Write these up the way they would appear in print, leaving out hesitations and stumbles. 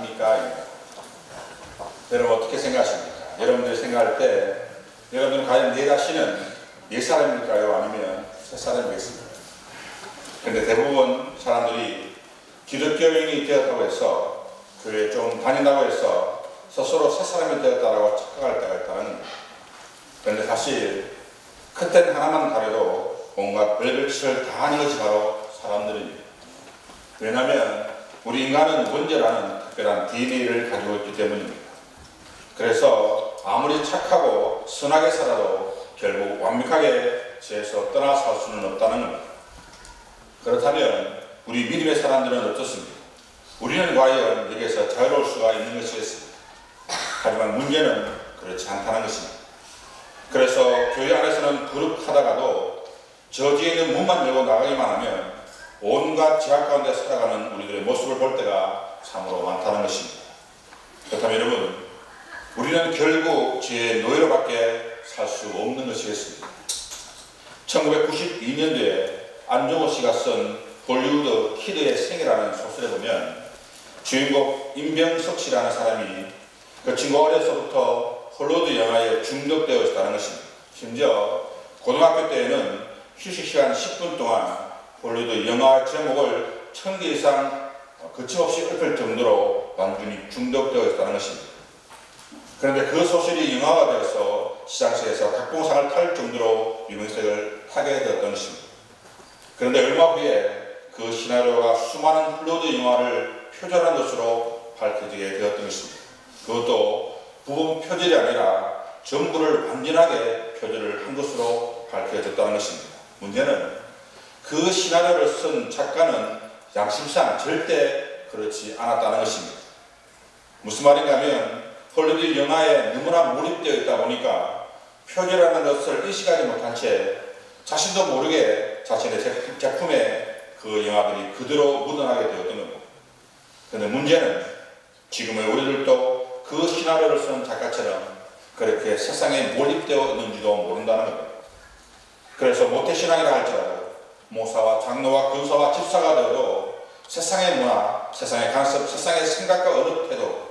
사람입니까? 여러분 어떻게 생각하십니까? 여러분들이 생각할 때 여러분은 과연 내 자신은 옛 사람일까요? 아니면 새 사람이겠습니까? 그런데 대부분 사람들이 기독교인이 되었다고 해서 교회에 좀 다닌다고 해서 스스로 새 사람이 되었다고 착각할 때가 있다는 겁니다. 그런데 사실 큰 하나만 가려도 온갖 별별 짓을 다 하는 것이 바로 사람들입니다. 왜냐하면 우리 인간은 원죄라는 특별한 DNA를 가지고 있기 때문입니다. 그래서 아무리 착하고 선하게 살아도 결국 완벽하게 죄에서 떠나 살 수는 없다는 겁니다. 그렇다면 우리 믿음의 사람들은 어떻습니까? 우리는 과연 여기에서 자유로울 수가 있는 것이겠습니까? 하지만 문제는 그렇지 않다는 것입니다. 그래서 교회 안에서는 거룩하다가도 저 뒤에 있는 문만 열고 나가기만 하면 온갖 제약 가운데 살아가는 우리들의 모습을 볼 때가 참으로 많다는 것입니다. 그렇다면 여러분, 우리는 결국 죄의 노예로밖에 살 수 없는 것이겠습니다. 1992년도에 안종호 씨가 쓴 헐리우드 키드의 생이라는 소설에 보면 주인공 임병석 씨라는 사람이 그 친구 어려서부터 헐리우드 영화에 중독되어 있다는 것입니다. 심지어 고등학교 때에는 휴식 시간 10분 동안 헐리우드 영화 제목을 1000개 이상 거침없이 읊을 정도로 완전히 중독되어 있다는 것입니다. 그런데 그 소설이 영화가 되어서 시상식에서 각본상을 탈 정도로 유명세를 하게 되었던 것입니다. 그런데 얼마 후에 그 시나리오가 수많은 헐리우드 영화를 표절한 것으로 밝혀지게 되었던 것입니다. 그것도 부분 표절이 아니라 전부를 완전하게 표절을 한 것으로 밝혀졌다는 것입니다. 문제는 그 시나리오를 쓴 작가는 양심상 절대 그렇지 않았다는 것입니다. 무슨 말인가 하면 헐리우드 영화에 너무나 몰입되어 있다 보니까 표절하는 것을 인식하지 못한 채 자신도 모르게 자신의 작품에 그 영화들이 그대로 묻어나게 되었던 겁니다. 그런데 문제는 지금의 우리들도 그 시나리오를 쓴 작가처럼 그렇게 세상에 몰입되어 있는지도 모른다는 겁니다. 그래서 모태신앙이라 할지라도 모사와 장로와 근사와 집사가 되어도 세상의 문화, 세상의 간섭, 세상의 생각과 어느 태도,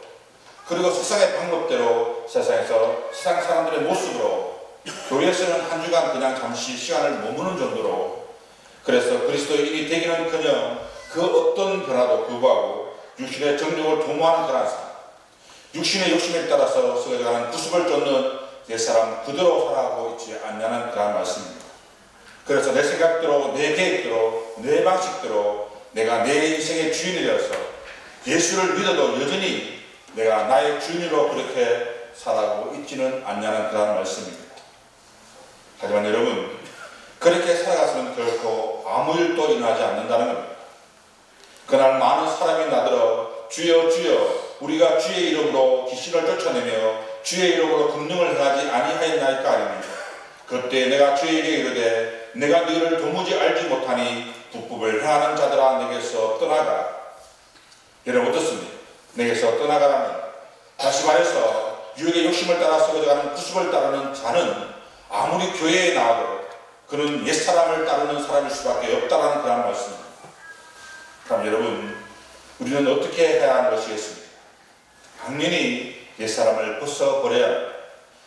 그리고 세상의 방법대로 세상에서 세상 사람들의 모습으로 교회에서는 한 주간 그냥 잠시 시간을 머무는 정도로, 그래서 그리스도인이 되기는커녕 그 어떤 변화도 거부하고 육신의 정욕을 도모하는 그런 삶, 육신의 욕심에 따라서 썩어가는 구습을 쫓는 내 사람 그대로 살아가고 있지 않냐는 그런 말씀입니다. 그래서 내 생각대로, 내 계획대로, 내 방식대로 내가 내 인생의 주인이 되어서 예수를 믿어도 여전히 내가 나의 주인으로 그렇게 살아가고 있지는 않냐는 그런 말씀입니다. 하지만 여러분, 그렇게 살아가서는 결코 아무 일도 일어나지 않는다는 겁니다. 그날 많은 사람이 나들어 주여 주여 우리가 주의 이름으로 귀신을 쫓아내며 주의 이름으로 금령을 행하지 아니하였나이까 아닙니다. 그때 내가 주에게 이르되 내가 너희를 도무지 알지 못하니 불법을 행하는 자들아 내게서 떠나가라. 여러분 어떻습니까? 내게서 떠나가라니, 다시 말해서 유혹의 욕심을 따라 썩어져가는 구습을 따르는 자는 아무리 교회에 나와도 그는 옛사람을 따르는 사람일 수밖에 없다는 그런 말씀입니다. 그럼 여러분, 우리는 어떻게 해야 하는 것이겠습니까? 당연히 옛사람을 벗어버려야,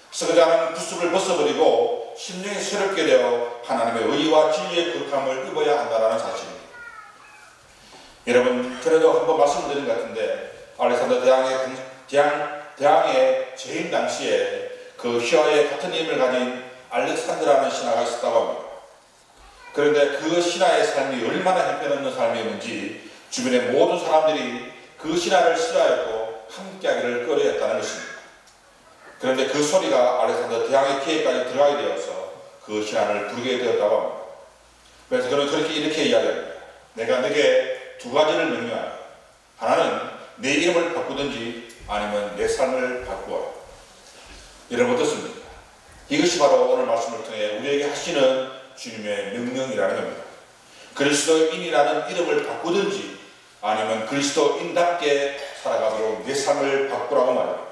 썩어져가는 구습을 벗어버리고 심령이 새롭게 되어 하나님의 의와 진리의 거룩함을 입어야 한다는 사실입니다. 여러분, 전에도 한번 말씀드린 것 같은데 알렉산더 대왕의 재임 당시에 그 휘하의 같은 이름을 가진 알렉산드라는 신하가 있었다고 합니다. 그런데 그 신하의 삶이 얼마나 형편없는 삶이었는지 주변의 모든 사람들이 그 신하를 싫어했고 함께하기를 꺼려했다는 것입니다. 그런데 그 소리가 알렉산더 대왕의 귀에까지 들어가게 되어서 그 신하를 부르게 되었다고 합니다. 그래서 그는 그렇게 이렇게 이야기합니다. 내가 네게 두 가지를 명령하라. 하나는 내 이름을 바꾸든지 아니면 내 삶을 바꾸어라. 여러분 어떻습니까? 이것이 바로 오늘 말씀을 통해 우리에게 하시는 주님의 명령이라는 겁니다. 그리스도인이라는 이름을 바꾸든지 아니면 그리스도인답게 살아가도록 내 삶을 바꾸라고 말합니다.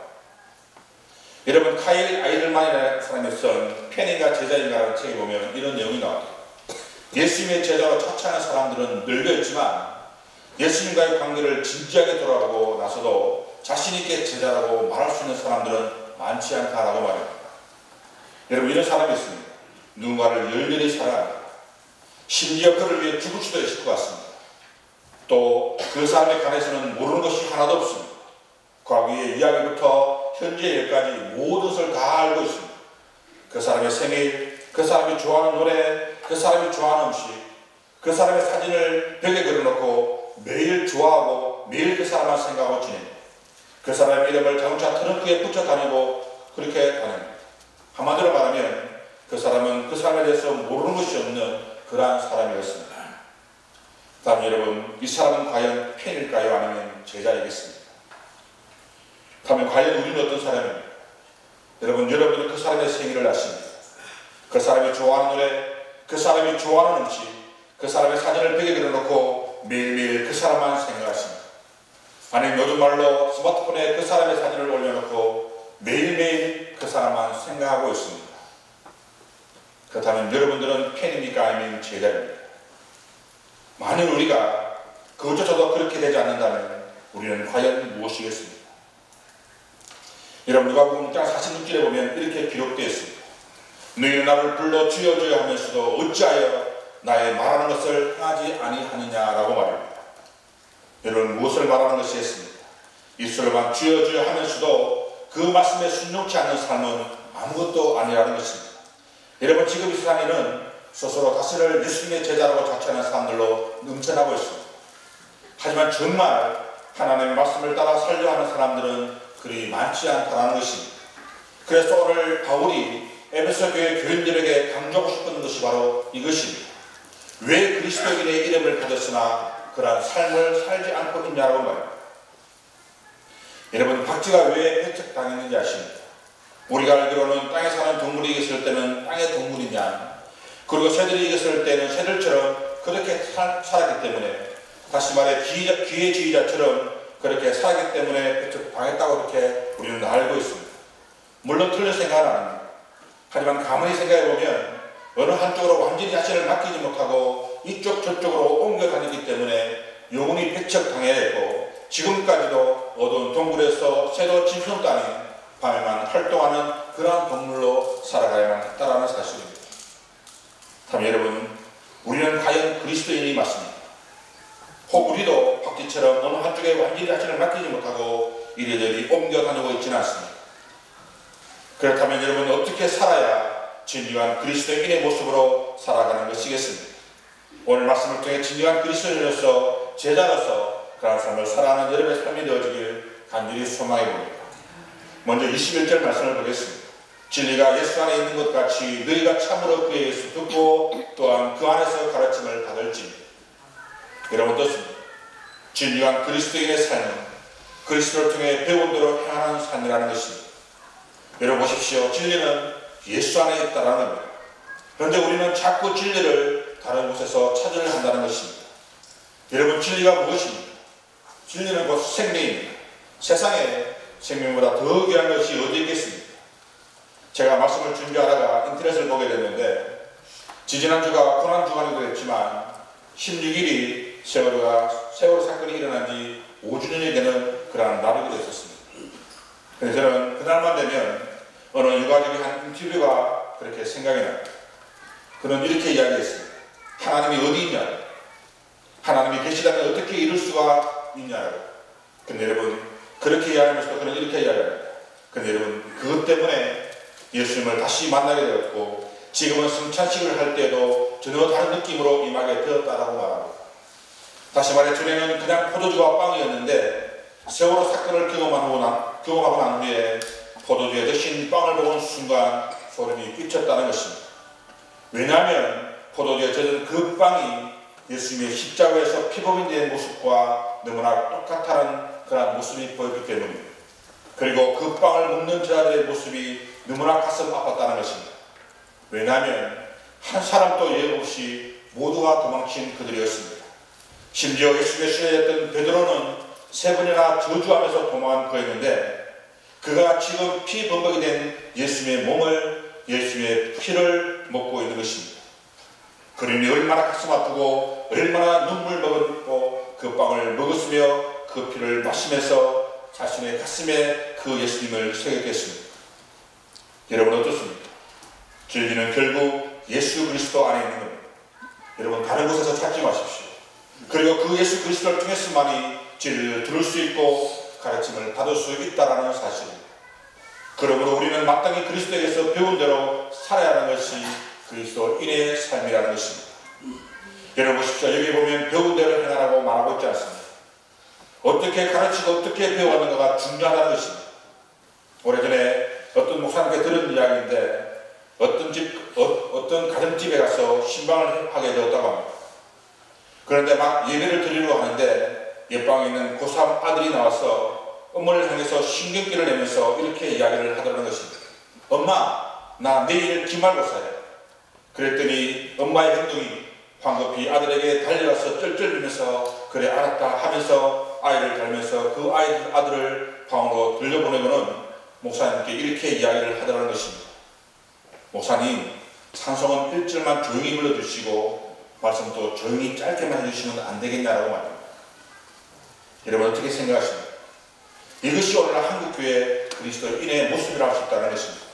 여러분, 카일 아이들만이라는 사람이 쓴 팬인가 제자인가라는 책에 보면 이런 내용이 나와요. 예수님의 제자로 차치하는 사람들은 늙어있지만 예수님과의 관계를 진지하게 돌아보고 나서도 자신있게 제자라고 말할 수 있는 사람들은 많지 않다라고 말합니다. 여러분, 이런 사람이 있습니다. 누군가를 열렬히 사랑합니다. 심지어 그를 위해 죽을 수도 있을 것 같습니다. 또 그 사람에 관해서는 모르는 것이 하나도 없습니다. 과거의 이야기부터 현재 일까지 모든 것을 다 알고 있습니다. 그 사람의 생일, 그 사람이 좋아하는 노래, 그 사람이 좋아하는 음식, 그 사람의 사진을 벽에 그려놓고 매일 좋아하고 매일 그 사람만 생각하고 지냅니다. 그 사람의 이름을 자동차 트렁크에 붙여 다니고 그렇게 다닙니다. 한마디로 말하면 그 사람은 그 사람에 대해서 모르는 것이 없는 그러한 사람이었습니다. 다음 여러분, 이 사람은 과연 팬일까요? 아니면 제자이겠습니까? 다음에 과연 우리는 어떤 사람입니까? 여러분, 여러분은 그 사람의 생일을 아십니다. 그 사람이 좋아하는 노래, 그 사람이 좋아하는 음식, 그 사람의 사진을 벽에 그려놓고 매일매일 그 사람만 생각하십니다. 아니면 요즘 말로 스마트폰에 그 사람의 사진을 올려놓고 매일매일 그 사람만 생각하고 있습니다. 그렇다면 여러분들은 팬입니까? 아니면 제자입니까? 만일 우리가 그것조차도 그렇게 되지 않는다면 우리는 과연 무엇이겠습니까? 여러분, 누가복음 6장 46절에 보면 이렇게 기록되어 있습니다. 너희는 나를 불러 주여 주여 하면서도 어찌하여 나의 말하는 것을 행하지 아니하느냐라고 말합니다. 여러분, 무엇을 말하는 것이겠습니까? 입술로만 주여 주여 하면서도 그 말씀에 순종치 않는 삶은 아무것도 아니라는 것입니다. 여러분, 지금 이 세상에는 스스로 자신을 예수님의 제자라고 자처하는 사람들로 넘쳐나고 있습니다. 하지만 정말 하나님의 말씀을 따라 살려 하는 사람들은 그리 많지 않다는 것입니다. 그래서 오늘 바울이 에베소 교회 교인들에게 강조하고 싶은 것이 바로 이것입니다. 왜 그리스도인의 이름을 가졌으나 그러한 삶을 살지 않고 있냐라고 말합니다. 여러분, 박쥐가 왜 폐척당했는지 아십니까? 우리가 알기로는 땅에 사는 동물이 이겼을 때는 땅의 동물이냐, 그리고 새들이 이겼을 때는 새들처럼 그렇게 살았기 때문에, 다시 말해 기의 지휘자처럼 그렇게 살았기 때문에 폐척당했다고 이렇게 우리는 알고 있습니다. 물론 틀린 생각은 아닙니다. 하지만 가만히 생각해보면 어느 한쪽으로 완전히 자신을 맡기지 못하고 이쪽 저쪽으로 옮겨 다니기 때문에 영혼이 폐척당해야 했고, 지금까지도 어두운 동굴에서 새도 짐승도 아닌 밤에만 활동하는 그러한 동물로 살아가야만 했다라는 사실입니다. 참 여러분, 우리는 과연 그리스도인이 맞습니까? 혹 우리도 박쥐처럼 어느 한쪽에 완전히 자신을 맡기지 못하고 이리저리 옮겨 다니고 있지는 않습니다. 그렇다면 여러분, 어떻게 살아야 진정한 그리스도인의 모습으로 살아가는 것이겠습니까? 오늘 말씀을 통해 진정한 그리스도인으로서 제자로서 그런 삶을 살아가는 여러분의 삶이 되어지길 간절히 소망해 봅니다. 먼저 21절 말씀을 보겠습니다. 진리가 예수 안에 있는 것 같이 너희가 참으로 그의 예수 듣고 또한 그 안에서 가르침을 받을지니. 여러분, 어떻습니까? 진정한 그리스도인의 삶은 그리스도를 통해 배운 대로 행하는 삶이라는 것입니다. 여러분 보십시오. 진리는 예수 안에 있다라는 겁니다. 그런데 우리는 자꾸 진리를 다른 곳에서 찾으려 한다는 것입니다. 여러분, 진리가 무엇입니까? 진리는 곧 생명입니다. 세상에 생명보다 더 귀한 것이 어디 있겠습니까? 제가 말씀을 준비하다가 인터넷을 보게 됐는데, 지지난주가 고난주간이기도 했지만 16일이 세월호 사건이 일어난 지 5주년이 되는 그러한 날이기도 했었습니다. 그래서 저는 그날만 되면 어느 유가족이 한 인터뷰가 그렇게 생각이 나요. 그는 이렇게 이야기했습니다. 하나님이 어디 있냐? 하나님이 계시다면 어떻게 이룰 수가 있냐고. 근데 여러분, 그렇게 이야기하면서도 그는 이렇게 이야기합니다. 근데 여러분, 그것 때문에 예수님을 다시 만나게 되었고, 지금은 성찬식을 할 때도 전혀 다른 느낌으로 임하게 되었다라고 말합니다. 다시 말해, 전에는 그냥 포도주와 빵이었는데 세월호 사건을 경험하고 난 후에 포도주에 대신 빵을 먹은 순간 소름이 끼쳤다는 것입니다. 왜냐하면 포도주에 젖은 그 빵이 예수님의 십자가에서 피범이 된 모습과 너무나 똑같다는 그런 모습이 보였기 때문입니다. 그리고 그 빵을 먹는 자들의 모습이 너무나 가슴 아팠다는 것입니다. 왜냐하면 한 사람도 예외 없이 모두가 도망친 그들이었습니다. 심지어 예수님의 신뢰했던 베드로는 3번이나 저주하면서 도망한 그였는데, 그가 지금 피범벅이 된 예수님의 몸을, 예수님의 피를 먹고 있는 것입니다. 그러니 얼마나 가슴 아프고 얼마나 눈물 머금고 그 빵을 먹었으며 그 피를 마시면서 자신의 가슴에 그 예수님을 새겼겠습니까? 여러분 어떻습니까? 진리는 결국 예수 그리스도 안에 있는 겁니다. 여러분 다른 곳에서 찾지 마십시오. 그리고 그 예수 그리스도를 통해서만이 진리를 들을 수 있고 가르침을 받을 수 있다는 사실입니다. 그러므로 우리는 마땅히 그리스도에게서 배운 대로 살아야 하는 것이 그리스도인의 삶이라는 것입니다. 여러분 보십시오. 여기 보면 배운 대로 행하라고 말하고 있지 않습니다. 어떻게 가르치고 어떻게 배워가는가가 중요하다는 것입니다. 오래전에 어떤 목사님께 들은 이야기인데 어떤 가정집에 가서 신방을 하게 되었다고 합니다. 그런데 막 예배를 드리려고 하는데 옆방에 있는 고3 아들이 나와서 어머니를 향해서 신경기를 내면서 이렇게 이야기를 하더라는 것입니다. 엄마, 나 내일 기말고사야. 그랬더니 엄마의 행동이 황급히 아들에게 달려가서 쩔쩔매면서 그래 알았다 하면서 아이를 달면서 그 아들을 방으로 들려보내고는 목사님께 이렇게 이야기를 하더라는 것입니다. 목사님, 찬송은 1절만 조용히 불러주시고 말씀도 조용히 짧게만 해주시면 안 되겠냐라고 말합니다. 여러분 어떻게 생각하십니까? 이것이 오늘날 한국교회 그리스도인의 모습이라고 할 수 있다는 것입니다.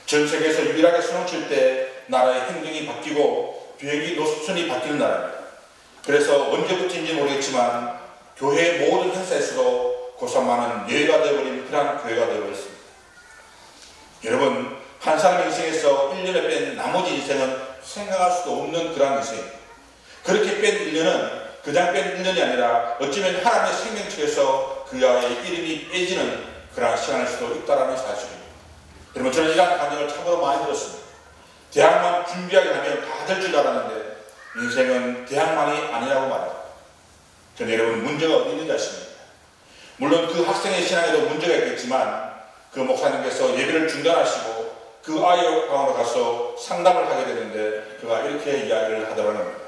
전 세계에서 유일하게 수능칠 때 나라의 행정이 바뀌고 비행기 노선이 바뀌는 나라입니다. 그래서 언제부터인지 모르겠지만 교회의 모든 행사에서도 고사만은 예외가 되어버린 그러한 교회가 되어버렸습니다. 여러분 한 사람의 인생에서 1년을 뺀 나머지 인생은 생각할 수도 없는 그러한 인생입니다. 그렇게 뺀 1년은 그냥 뺀 1년이 아니라 어쩌면 하나님의 생명책에서 그의 이름이 빼지는 그러한 시간일 수도 있다는 사실입니다. 여러분 저는 이러한 감정을 참으로 많이 들었습니다. 대학만 준비하게 하면 다 될 줄 알았는데 인생은 대학만이 아니라고 말합니다. 저는 여러분 문제가 어디 있는지 아십니까? 물론 그 학생의 신앙에도 문제가 있겠지만 그 목사님께서 예배를 중단하시고 그 아이 방으로 가서 상담을 하게 되는데 그가 이렇게 이야기를 하더라는 겁니다.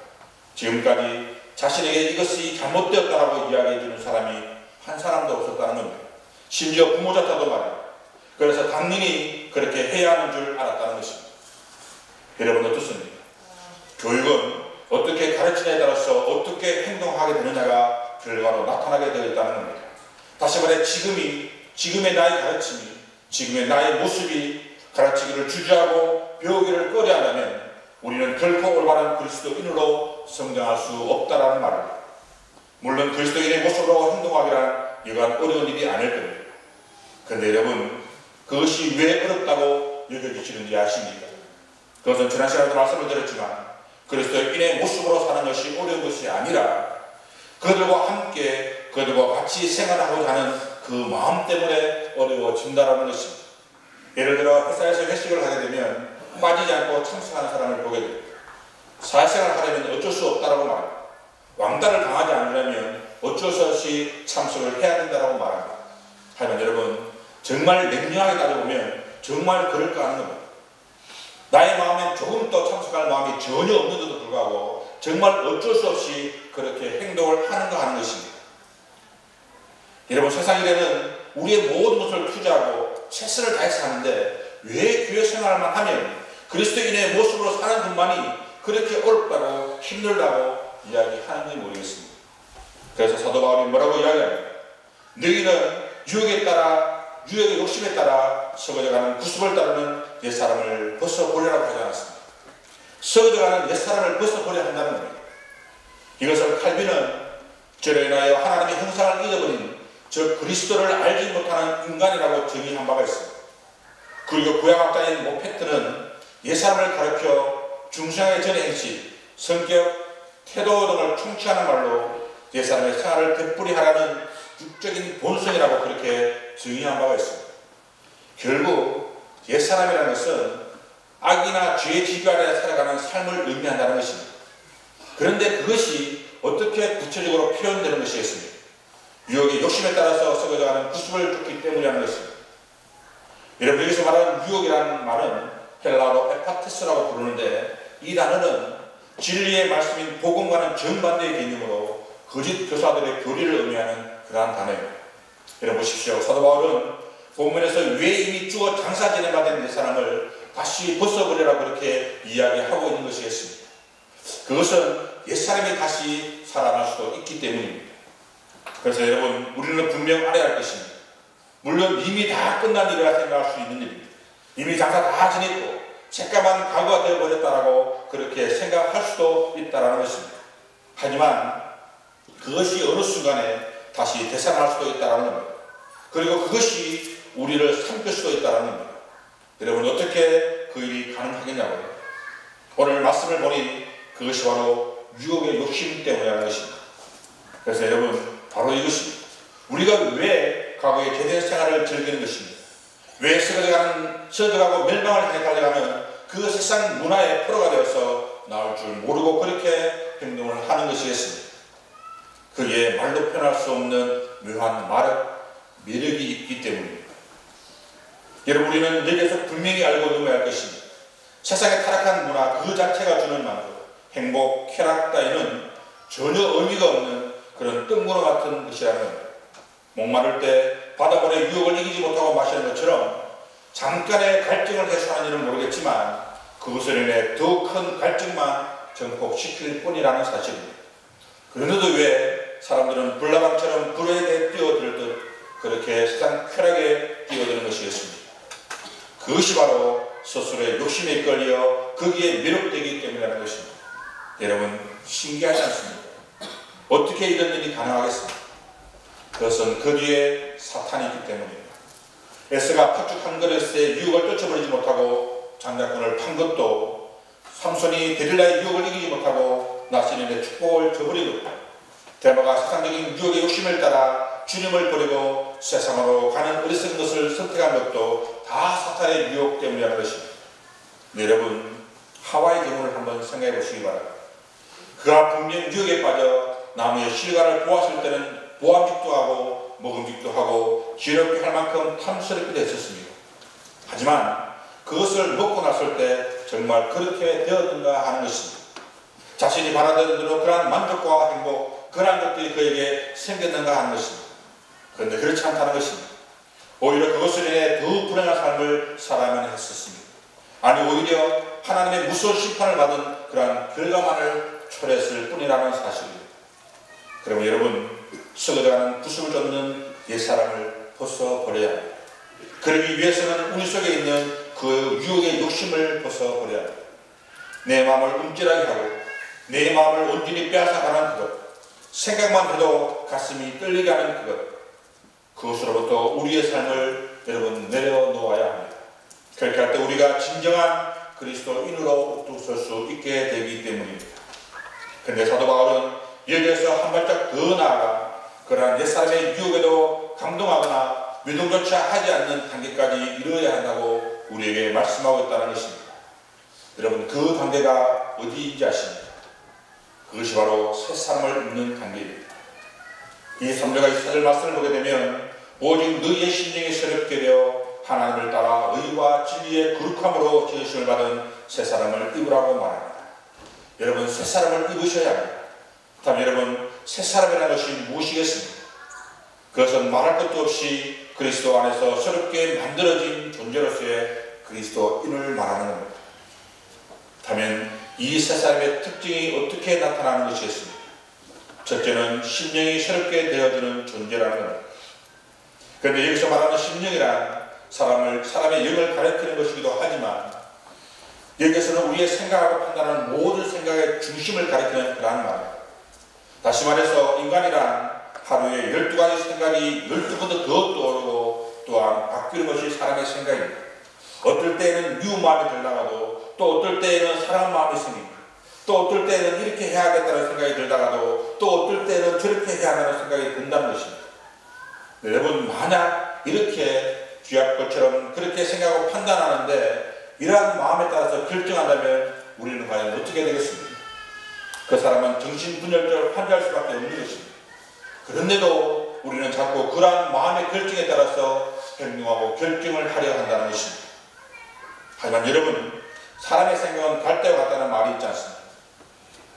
지금까지 자신에게 이것이 잘못되었다라고 이야기해 주는 사람이 한 사람도 없었다는 겁니다. 심지어 부모자타도 말입니다. 그래서 당연히 그렇게 해야 하는 줄 알았다는 것입니다. 여러분 어떻습니까? 교육은 어떻게 가르치냐에 따라서 어떻게 행동하게 되느냐가 결과로 나타나게 되어 있다는 겁니다. 다시 말해 지금의 나의 가르침이 지금의 나의 모습이 가르치기를 주저하고 배우기를 꺼려한다면 우리는 결코 올바른 그리스도인으로 성장할 수 없다라는 말입니다. 물론 그리스도인의 모습으로 행동하기란 이건 어려운 일이 아닐 겁니다. 그런데 여러분 그것이 왜 어렵다고 여겨지시는지 아십니까? 그것은 지난 시간에도 말씀을 드렸지만 그리스도인의 모습으로 사는 것이 어려운 것이 아니라 그들과 함께 그들과 같이 생활하고자 하는 그 마음 때문에 어려워진다는 것입니다. 예를 들어 회사에서 회식을 하게 되면 빠지지 않고 참석하는 사람을 보게 됩니다. 사회생활을 하려면 어쩔 수 없다고 말합니다. 왕따를 당하지 않으려면 어쩔 수 없이 참석을 해야 된다고 말합니다. 하지만 여러분 정말 냉정하게 따져보면 정말 그럴까 하는 겁니다. 나의 마음엔 조금 더 참석할 마음이 전혀 없는데도 불구하고 정말 어쩔 수 없이 그렇게 행동을 하는가 하는 것입니다. 여러분 세상 일에는 우리의 모든 것을 투자하고 최선을 다해서 하는데 왜 교회 생활만 하면 그리스도인의 모습으로 사는 것만이 그렇게 어렵다고 힘들다고 이야기하는지 모르겠습니다. 그래서 사도 바울이 뭐라고 이야기합니까? 너희는 유혹의 욕심에 따라 썩어져가는 구습을 따르는 옛사람을 벗어버리라고 하지 않았습니다. 썩어져가는 옛사람을 벗어버려야 한다는 겁니다. 이것을 칼빈은 저로 인하여 하나님의 형상을 잊어버린 저 그리스도를 알지 못하는 인간이라고 정의한 바가 있습니다. 그리고 구약학자인 모페트는 옛사람을 가르쳐 중생의 전의 행실, 성격, 태도 등을 총취하는 말로 옛사람의 생활을 되풀이하라는 육적인 본성이라고 그렇게 정의한 바가 있습니다. 결국 옛사람이라는 것은 악이나 죄의 지배 아래 살아가는 삶을 의미한다는 것입니다. 그런데 그것이 어떻게 구체적으로 표현되는 것이겠습니까? 유혹의 욕심에 따라서 썩어져가는 구습을 쫓기 때문이라는 것입니다. 여러분 여기서 말하는 유혹이라는 말은 헬라어로 에파테스라고 부르는데 이 단어는 진리의 말씀인 복음과는 정반대의 개념으로 거짓 교사들의 교리를 의미하는 그러한 단어입니다. 여러분 보십시오. 사도 바울은 본문에서 왜 이미 죽어 장사 지내 받은 내 사람을 다시 벗어버리라 그렇게 이야기하고 있는 것이겠습니다. 그것은 옛사람이 다시 살아날 수도 있기 때문입니다. 그래서 여러분 우리는 분명 알아야 할 것입니다. 물론 이미 다 끝난 일이라 생각할 수 있는 일입니다. 이미 장사 다 지냈고 새까만 과거가 되어버렸다라고 그렇게 생각할 수도 있다는 것입니다. 하지만 그것이 어느 순간에 다시 되살아날 수도 있다는 겁니다. 그리고 그것이 우리를 삼킬 수도 있다는 겁니다. 여러분 어떻게 그 일이 가능하겠냐고요. 오늘 말씀을 보니 그것이 바로 유혹의 욕심 때문이라는 것입니다. 그래서 여러분 바로 이것입니다. 우리가 왜 과거의 제대한 생활을 즐기는 것입니다. 왜 썩어가고 멸망을 향해 달려가는 그 세상 문화의 포로가 되어서 나올 줄 모르고 그렇게 행동을 하는 것이겠습니다. 그게 말로 표현할 수 없는 묘한 매력이 있기 때문입니다. 여러분 우리는 여기에서 분명히 알고 넘어야 할 것입니다. 세상의 타락한 문화 그 자체가 주는 만족, 행복, 쾌락 따위는 전혀 의미가 없는 그런 뜬구름 같은 것이라는 겁니다. 목마를 때 바다물의 유혹을 이기지 못하고 마시는 것처럼 잠깐의 갈증을 해소하는 일은 모르겠지만 그것을 인해 더 큰 갈증만 증폭시킬 뿐이라는 사실입니다. 그런데도 왜 사람들은 불나방처럼 불에 뛰어들듯 그렇게 세상 쾌락에 뛰어드는 것이겠습니까? 그것이 바로 스스로의 욕심에 이끌려 거기에 매력되기 때문이라는 것입니다. 여러분 신기하지 않습니까? 어떻게 이런 일이 가능하겠습니까? 그것은 그 뒤에 사탄이 있기 때문입니다. 에스가 팥죽 한 그릇에 유혹을 쫓아버리지 못하고 장자권을 판 것도 삼손이 데릴라의 유혹을 이기지 못하고 나시린의 축복을 저버리고 데마가 세상적인 유혹의 욕심을 따라 주님을 버리고 세상으로 가는 어리석은 것을 선택한 것도 다 사탄의 유혹 때문이라는 것입니다. 네, 여러분 하와의 경우를 한번 생각해 보시기 바랍니다. 그가 분명 유혹에 빠져 나무의 실과를 보았을 때는 보암직도 하고 먹음직도 하고 지혜롭게 할 만큼 탐스럽기도 했었습니다. 하지만 그것을 먹고 났을 때 정말 그렇게 되었는가 하는 것입니다. 자신이 바라던 대로 그러한 만족과 행복 그러한 것들이 그에게 생겼는가 하는 것입니다. 그런데 그렇지 않다는 것입니다. 오히려 그것을 인해 더 불행한 삶을 살아야만 했었습니다. 아니 오히려 하나님의 무서운 심판을 받은 그러한 결과만을 초래했을 뿐이라는 사실입니다. 그러면 여러분 썩어져가는 구습을 쫓는 옛사람을 벗어버려야 합니다. 그러기 위해서는 우리 속에 있는 그 유혹의 욕심을 벗어버려야 합니다. 내 마음을 움찔하게 하고 내 마음을 온전히 빼앗아가는 그것, 생각만 해도 가슴이 떨리게 하는 그것으로부터 우리의 삶을 여러분 내려놓아야 합니다. 그렇게 할 때 우리가 진정한 그리스도인으로 설 수 있게 되기 때문입니다. 그런데 사도 바울은 여기에서 한 발짝 더 나아가 그러한 옛사람의 유혹에도 감동하거나 외동조차 하지 않는 단계까지 이르러야 한다고 우리에게 말씀하고 있다는 것입니다. 여러분 그 단계가 어디인지 아십니까? 그것이 바로 새 사람을 입는 단계입니다. 이 3절과 24절 말씀을 보게 되면 오직 너희의 심령이 새롭게 되어 하나님을 따라 의와 진리의 거룩함으로 지으심을 받은 새 사람을 입으라고 말합니다. 여러분 새 사람을 입으셔야 합니다. 다음 여러분 새 사람이라는 것이 무엇이겠습니까? 그것은 말할 것도 없이 그리스도 안에서 새롭게 만들어진 존재로서의 그리스도인을 말하는 겁니다. 다면 이 새 사람의 특징이 어떻게 나타나는 것이겠습니까? 첫째는 심령이 새롭게 되어지는 존재라는 겁니다. 그런데 여기서 말하는 심령이란 사람의 영을 가리키는 것이기도 하지만 여기서는 우리의 생각하고 판단하는 모든 생각의 중심을 가리키는 그러한 말입니다. 다시 말해서 인간이란 하루에 12가지 생각이 12번도 더 떠오르고 또한 바뀌는 것이 사람의 생각입니다. 어떨 때에는 미운 마음이 들다가도 또 어떨 때에는 사랑 마음이 생깁니다. 또 어떨 때는 이렇게 해야겠다는 생각이 들다가도 또 어떨 때는 저렇게 해야 한다는 생각이 든다는 것입니다. 여러분 만약 이렇게 귀할 것처럼 그렇게 생각하고 판단하는데 이러한 마음에 따라서 결정한다면 우리는 과연 어떻게 되겠습니까? 그 사람은 정신분열症을 환자할 수밖에 없는 것입니다. 그런데도 우리는 자꾸 그러한 마음의 결정에 따라서 행동하고 결정을 하려 한다는 것입니다. 하지만 여러분 사람의 생각은 갈대와 같다는 말이 있지 않습니까?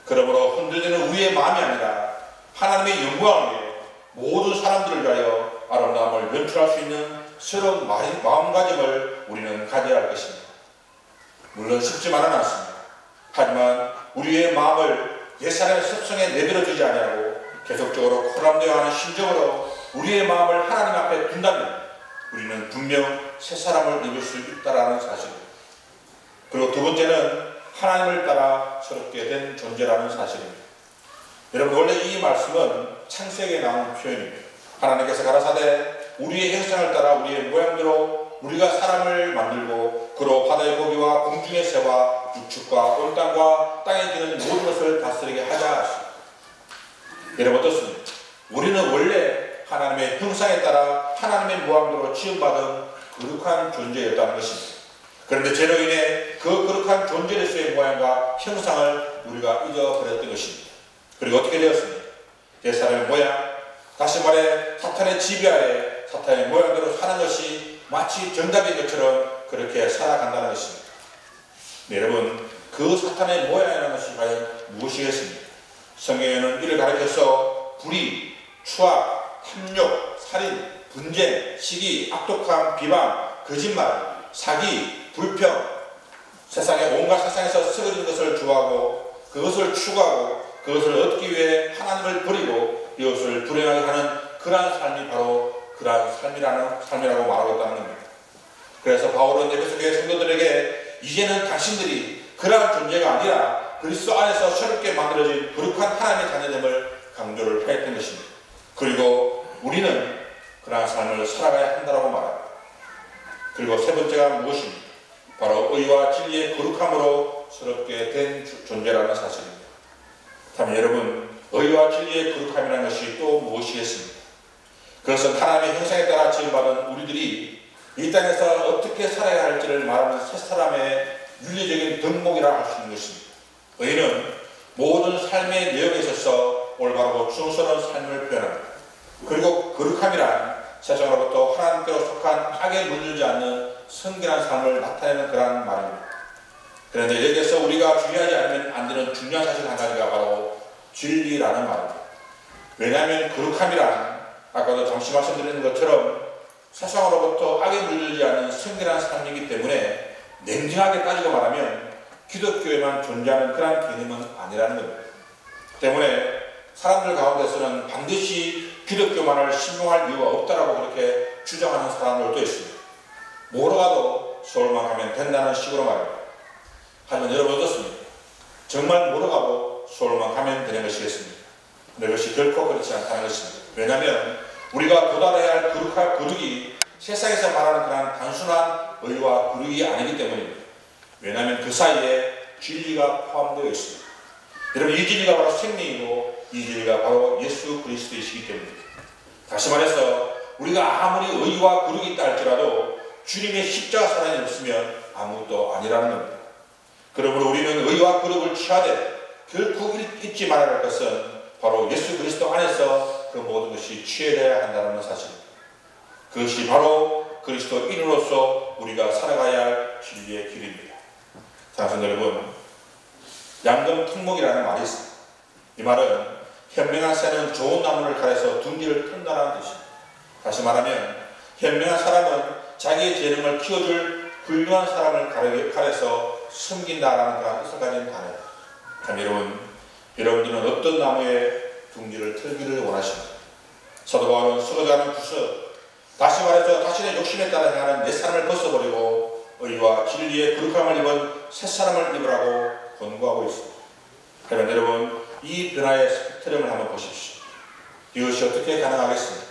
그러므로 흔들리는 우리의 마음이 아니라 하나님의 영광을 위해 모든 사람들을 위하여 아름다움을 연출할 수 있는 새로운 마음가짐을 우리는 가져야 할 것입니다. 물론 쉽지만은 않습니다. 하지만 우리의 마음을 옛사람의 습성에 내버려 두지 아니하고 계속적으로 코람되어 하는 심정으로 우리의 마음을 하나님 앞에 둔다면 분명 새 사람을 입을 수 있다라는 사실입니다. 그리고 두 번째는 하나님을 따라 새롭게 된 존재라는 사실입니다. 여러분, 원래 이 말씀은 창세기에 나오는 표현입니다. 하나님께서 가라사대 우리의 형상을 따라 우리의 모양대로 우리가 사람을 만들고 그로 바다의 고기와 공중의 새와 육축과 온 땅과 땅에 기는 모든 것을 다스리게 하자 하십니다. 여러분, 어떻습니까? 우리는 원래 하나님의 형상에 따라 하나님의 모양대로 지음받은 거룩한 존재였다는 것입니다. 그런데 죄로 인해 그 거룩한 존재로서의 모양과 형상을 우리가 잊어버렸던 것입니다. 그리고 어떻게 되었습니까? 옛사람의 모양, 다시 말해 사탄의 지배하에 사탄의 모양대로 사는 것이 마치 정답인 것처럼 그렇게 살아간다는 것입니다. 네, 여러분, 그 사탄의 모양이라는 것이 과연 무엇이겠습니까? 성경에는 이를 가리켜서 불의, 추악, 탐욕, 살인, 분쟁, 시기, 악독함, 비방, 거짓말, 사기, 불평, 세상의 온갖 세상에서 쓰러진 것을 좋아하고 그것을 추구하고 그것을 얻기 위해 하나님을 버리고 이것을 불행하게 하는 그러한 삶이 바로 그러한 삶이라고 말하고 있다는 겁니다. 그래서 바울은 에베소 교회 성도들에게 이제는 당신들이 그러한 존재가 아니라 그리스도 안에서 새롭게 만들어진 거룩한 하나님의 자녀됨을 강조를 하였던 것입니다. 그리고 우리는 그러한 삶을 살아가야 한다고 말합니다. 그리고 세 번째가 무엇입니까? 바로 의와 진리의 거룩함으로 새롭게 된 존재라는 사실입니다. 다만 여러분, 의와 진리의 거룩함이라는 것이 또 무엇이겠습니까? 그것은 하나님의 형상에 따라 지음받은 우리들이 이 땅에서 어떻게 살아야 할지를 말하는 새 사람의 윤리적인 덕목이라 할 수 있는 것입니다. 의는 모든 삶의 내용에 있어서 올바르고 충성스러운 삶을 표현합니다. 그리고 거룩함이란 세상으로부터 하나님께로 속한 악에 물들지 않는 성결한 삶을 나타내는 그러한 말입니다. 그런데 여기에서 우리가 주의하지 않으면 안 되는 중요한 사실 한 가지가 바로 진리라는 말입니다. 왜냐하면 거룩함이란 아까도 잠시 말씀드린 것처럼 세상으로부터 악에 물들지 않는 성결한 삶이기 때문에 냉정하게 따지고 말하면 기독교에만 존재하는 그런 개념은 아니라는 겁니다. 때문에 사람들 가운데서는 반드시 기독교만을 신봉할 이유가 없다라고 그렇게 주장하는 사람들도 있습니다. 뭐로 가도 서울만 가면 된다는 식으로 말합니다. 하지만 여러분 어떻습니까? 정말 뭐로 가도 서울만 가면 되는 것이겠습니까? 그것이 결코 그렇지 않다는 것입니다. 왜냐하면 우리가 도달해야 할 거룩이 세상에서 말하는 그런 단순한 의와 거룩이 아니기 때문입니다. 왜냐하면 그 사이에 진리가 포함되어 있습니다. 여러분, 이 진리가 바로 생명이고 이 진리가 바로 예수 그리스도이시기 때문입니다. 다시 말해서 우리가 아무리 의와 거룩이 있다 할지라도 주님의 십자가 사랑이 없으면 아무것도 아니라는 겁니다. 그러므로 우리는 의와 거룩을 취하되 결코 잊지 말아야 할 것은 바로 예수 그리스도 안에서 그 모든 것이 취해져야 한다는 사실입니다. 그것이 바로 그리스도인으로서 우리가 살아가야 할 진리의 길입니다. 사랑하는 여러분, 양금통목이라는 말이 있습니다. 이 말은 현명한 새는 좋은 나무를 가려서 둥지를 튼다는 뜻입니다. 다시 말하면 현명한 사람은 자기의 재능을 키워줄 훌륭한 사람을 가려서 섬긴다라는 그런 뜻을 가진 단어입니다. 그럼 여러분들은 어떤 나무에 둥지를 틀기를 원하십니까? 사도 바울은 쓰고자 구석, 다시 말해서 자신의 욕심에 따라 행하는 옛 사람을 벗어버리고 의와 진리의 거룩함을 입은 새 사람을 입으라고 권고하고 있습니다. 그러면 여러분, 이 변화의 스펙트럼을 한번 보십시오. 이것이 어떻게 가능하겠습니까?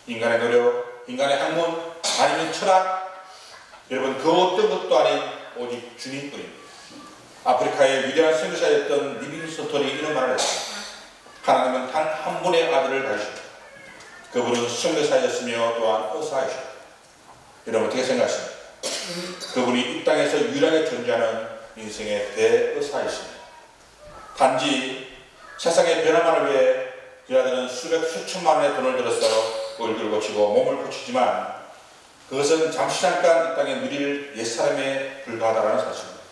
인간의 노력, 인간의 학문, 아니면 철학, 여러분 그 어떤 것도 아닌 오직 주님뿐입니다. 아프리카의 위대한 선교사였던 리빙스턴이 이런 말을 했습니다. 하나님은 단 한 분의 아들을 가지셨다. 그분은 선교사였으며 또한 의사이셨다. 여러분 어떻게 생각하십니까? 그분이 이 땅에서 유일하게 존재하는 인생의 대의사이십니다. 단지 세상의 변화만을 위해 여자들은 수천만 원의 돈을 들여서 얼굴을 고치고 몸을 고치지만 그것은 잠깐 이 땅에 누릴 옛사람에 불과하다는 사실입니다.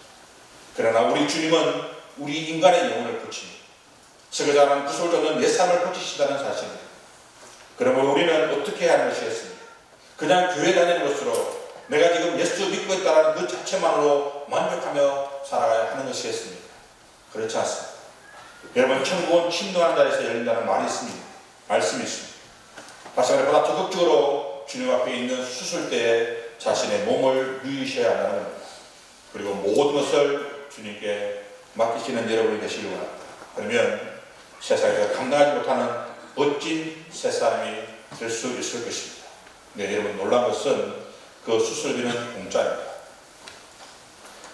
그러나 우리 주님은 우리 인간의 영혼을 고칩니다. 설교자는 구속을 쫓는 옛사람을 고치신다는 사실입니다. 그러면 우리는 어떻게 해야 하는 것이겠습니까? 그냥 교회 다니는 것으로 내가 지금 예수 믿고 있다는 그 자체만으로 만족하며 살아가야 하는 것이겠습니까? 그렇지 않습니다. 여러분, 천국은 침노하는 자리에서 열린다는 말이 있습니다. 말씀이 있습니다. 다시 말해 보다 적극적으로 주님 앞에 있는 수술대에 자신의 몸을 누이셔야 한다는 겁니다. 그리고 모든 것을 주님께 맡기시는 여러분이 되시길 바랍니다. 그러면 세상에서 감당하지 못하는 멋진 새 사람이 될 수 있을 것입니다. 네, 여러분 놀란 것은 그 수술비는 공짜입니다.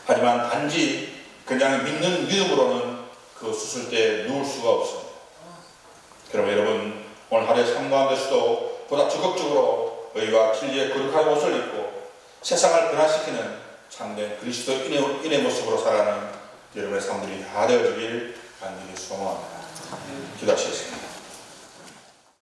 하지만 단지 그냥 믿는 믿음으로는 그 수술대에 누울 수가 없습니다. 그럼 여러분 오늘 하루의 삶 가운데서도 보다 적극적으로 의와 진리의 거룩한 옷을 입고 세상을 변화시키는 참된 그리스도인의 모습으로 살아가는 여러분의 삶들이 다 되어지길 간절히 소망합니다. 기도하시겠습니다.